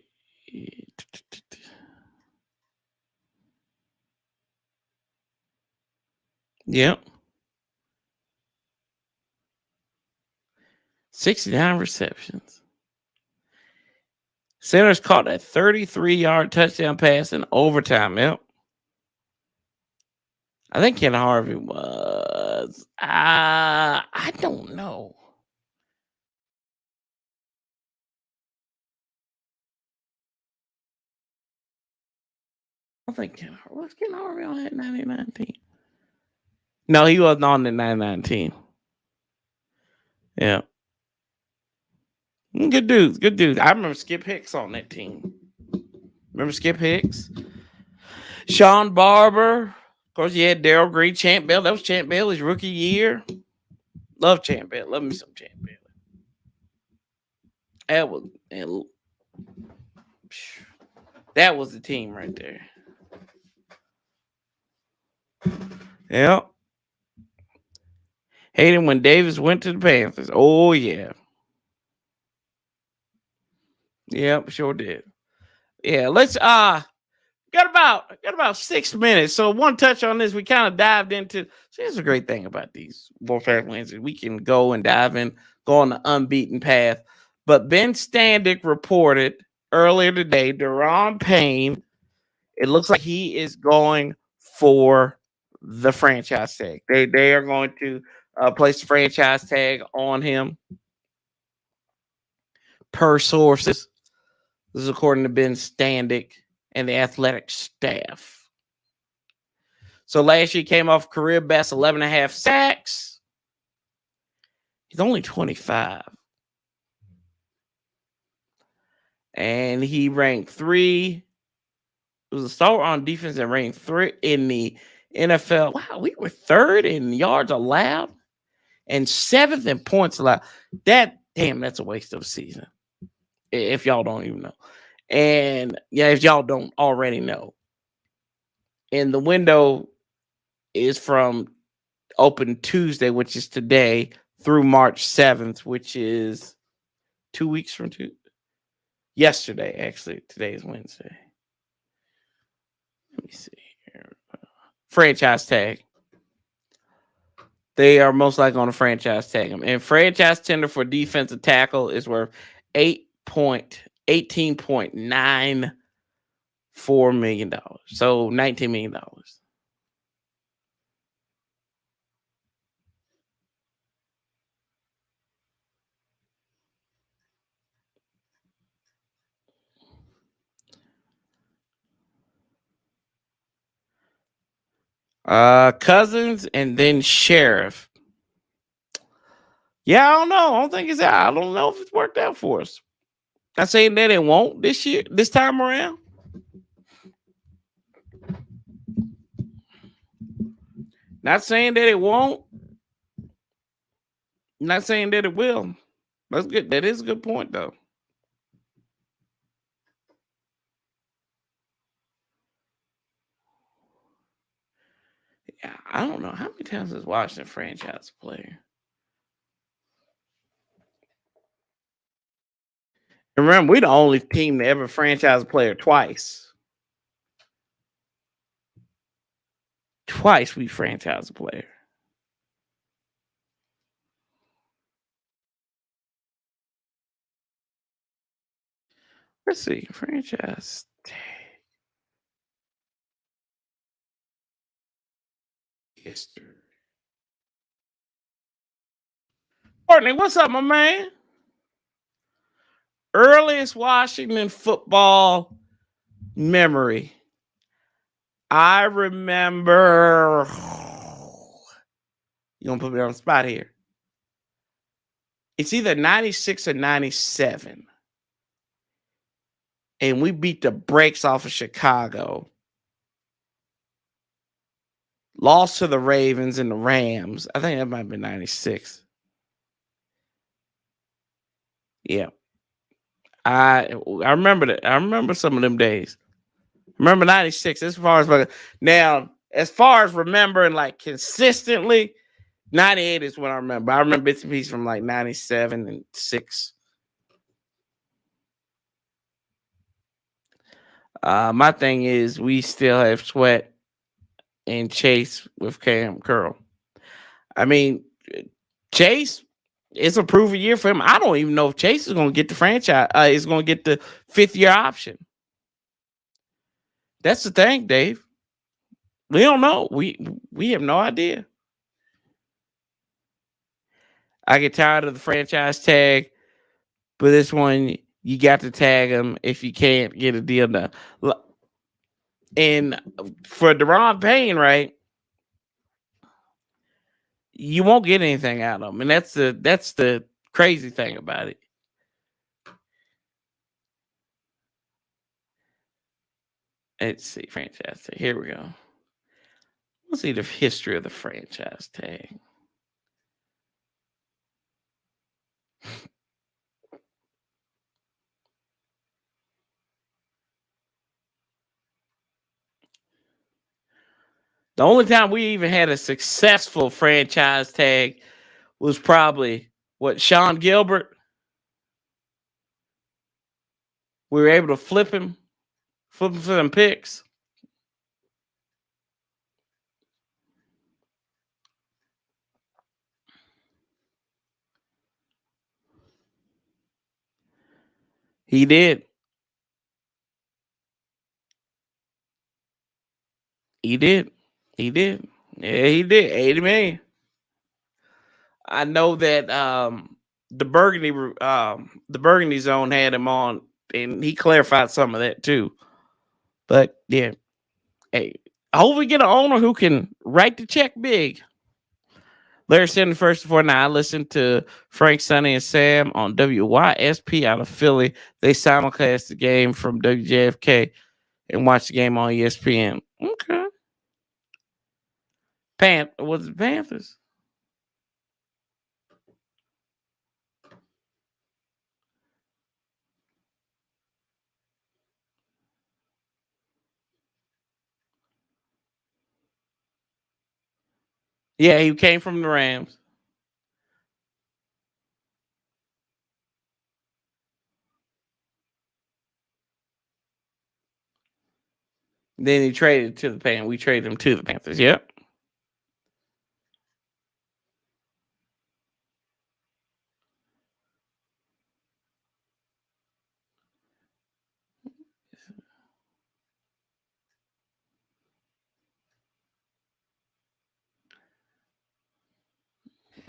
Yep. 69 receptions. Sanders caught a 33-yard touchdown pass in overtime. Yep. I think Ken Harvey was. I don't know. I think Ken Harvey on that 99 team. No, he wasn't on the 99 team. Yeah. Good dudes. Good dudes. I remember Skip Hicks on that team. Remember Skip Hicks? Sean Barber. Of course, you had Daryl Green, Champ Bell. That was Champ Bailey's rookie year. Love Champ Bell. Love me some Champ Bailey. That was the team right there. Yep. Hated when Davis went to the Panthers. Oh yeah. Yep, sure did. Yeah, let's got about 6 minutes. So one touch on this. We kind of dived into. So here's a great thing about these Warpath Wednesdays. We can go and dive in, go on the unbeaten path. But Ben Standick reported earlier today, Daron Payne, it looks like he is going for the franchise tag. They are going to place the franchise tag on him per sources. This is according to Ben Standick and the athletic staff. So last year he came off career best 11.5 sacks. He's only 25. And he ranked 3. It was a star on defense and ranked 3 in the NFL. Wow, we were 3rd in yards allowed and 7th in points allowed. That's a waste of a season. If y'all don't even know. And yeah, if y'all don't already know. And the window is from open Tuesday, which is today, through March 7th, which is 2 weeks from yesterday, actually. Today is Wednesday. Let me see here. Franchise tag. They are most likely on a franchise tag him. And franchise tender for defensive tackle is worth $18.94 million. So $19 million. Cousins and then Sheriff. Yeah, I don't know. I don't think it's out. I don't know if it's worked out for us. I'm saying that it won't this time around. Not saying that it won't. Not saying that it will. That's good. That is a good point, though. Yeah, I don't know. How many times has Washington franchise player? And remember, we're the only team to ever franchise a player twice. Twice we franchise a player. Let's see. Franchise tag. History. Courtney, what's up, my man? Earliest Washington football memory. I remember. You gonna put me on the spot here? It's either 96 or 97. And we beat the brakes off of Chicago. Lost to the Ravens and the Rams. I think that might have been 96. Yeah. I remember that. I remember some of them days. Remember 96. As far as remembering like consistently, 98 is what I remember. I remember bits and pieces from like 97 and 6. My thing is we still have Sweat and Chase with Cam Curl. I mean, Chase, it's a proven year for him. I don't even know if Chase is going to get the franchise. Is going to get the 5th-year option. That's the thing, Dave. We don't know. We have no idea. I get tired of the franchise tag, but this one you got to tag him if you can't get a deal done. And for Daron Payne, right? You won't get anything out of him, and that's the crazy thing about it. Let's see, franchise tag. Here we go. Let's see the history of the franchise tag. The only time we even had a successful franchise tag was probably Sean Gilbert. We were able to flip him for them picks. He did. He did. He did. Yeah, he did. 80 million. I know that the Burgundy Zone had him on, and he clarified some of that too. But yeah, hey, I hope we get an owner who can write the check big. Larry 71st before now. I listened to Frank, Sonny, and Sam on WYSP out of Philly. They simulcast the game from WJFK and watch the game on ESPN. Okay. Was it Panthers? Yeah, he came from the Rams. Then he traded to the Panthers. We traded him to the Panthers. Yep.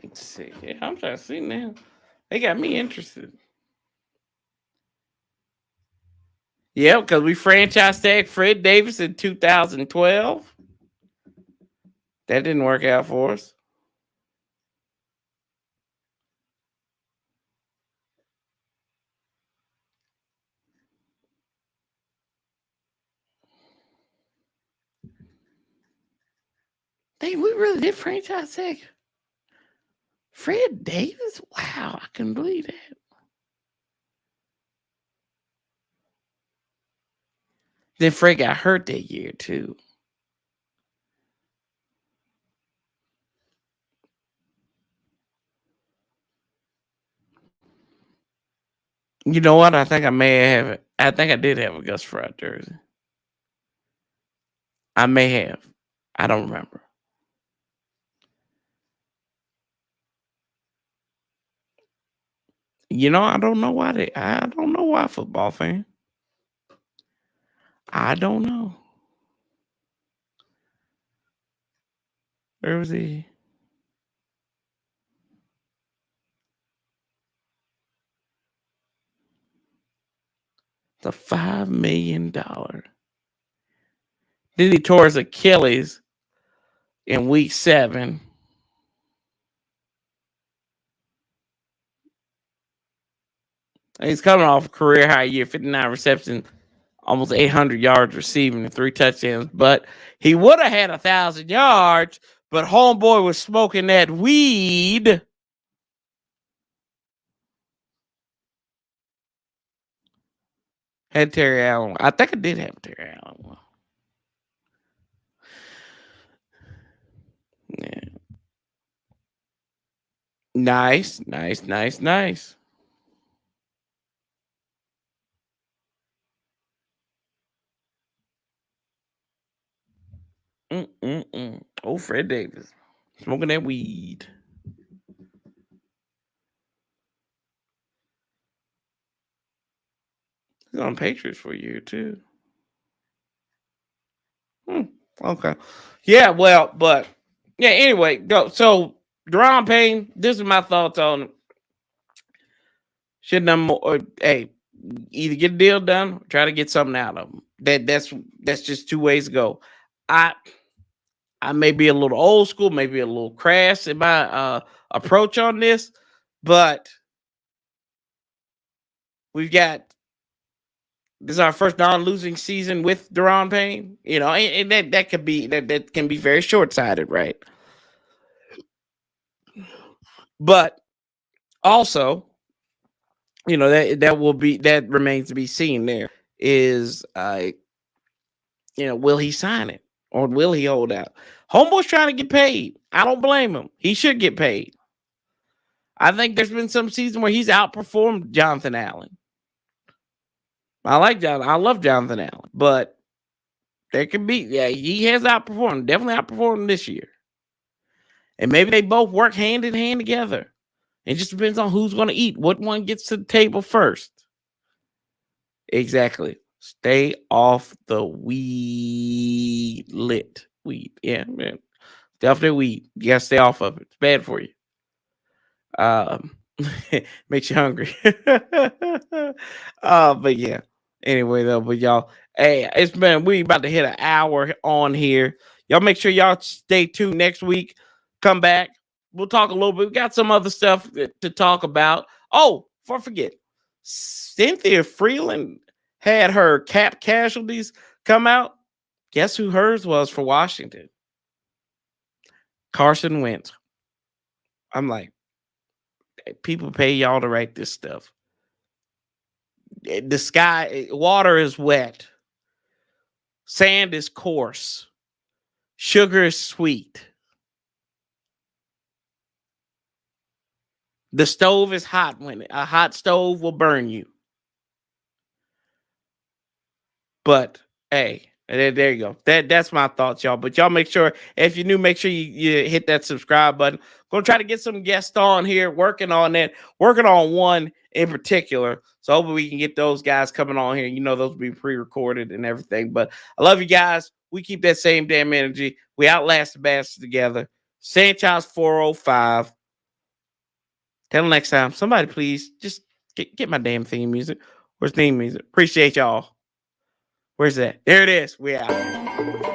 Let's see. Yeah, I'm trying to see now. They got me interested. Yeah, because we franchise tagged Fred Davis in 2012. That didn't work out for us. Dang, we really did franchise tag Fred Davis? Wow, I couldn't believe that. Then Fred got hurt that year, too. You know what? I think I may have it. I think I did have a Gus Fry jersey. I may have. I don't remember. You know, I don't know why I don't know why, football fan. I don't know. Where was he? The $5 million. Then he tore his Achilles in week 7. He's coming off a career high year, 59 receptions, almost 800 yards receiving and 3 touchdowns. But he would have had 1,000 yards, but homeboy was smoking that weed. Had Terry Allen. I think I did have Terry Allen one. Yeah. Nice. Oh, Fred Davis. Smoking that weed. He's on Patriots for a year, too. Okay. Yeah, well, but yeah, anyway, go. So, Daron Payne, this is my thoughts on should done more. Or, hey, either get a deal done or try to get something out of them. That's just 2 ways to go. I may be a little old school, maybe a little crass in my approach on this, but this is our first non-losing season with Daron Payne, and that can be very short-sighted, right? But also, that remains to be seen. There is, will he sign it or will he hold out? Homeboy's trying to get paid. I don't blame him. He should get paid. I think there's been some season where he's outperformed Jonathan Allen. I love Jonathan Allen, but there could be, he has outperformed, definitely outperformed this year. And maybe they both work hand in hand together. It just depends on who's going to eat, what one gets to the table first. Exactly. Stay off the weed. Yeah, man. Stay off the weed. You got to stay off of it. It's bad for you. Makes you hungry. But yeah. Anyway, though, but y'all, hey, we about to hit an hour on here. Y'all make sure y'all stay tuned next week. Come back. We'll talk a little bit. We got some other stuff to talk about. Oh, before I forget, Cynthia Freeland had her cap casualties come out. Guess who hers was for Washington? Carson Wentz. I'm like, people pay y'all to write this stuff. The water is wet. Sand is coarse. Sugar is sweet. The stove is hot. When a hot stove will burn you. But hey, there you go. That's my thoughts, y'all. But y'all make sure, if you're new, make sure you hit that subscribe button. Gonna try to get some guests on here, working on that, working on one in particular. So hopefully we can get those guys coming on here. Those will be pre-recorded and everything. But I love you guys. We keep that same damn energy. We outlast the bastards together. Sanchez 405. Till next time, somebody please just get my damn theme music. Where's theme music? Appreciate y'all. Where's that? There it is. We out.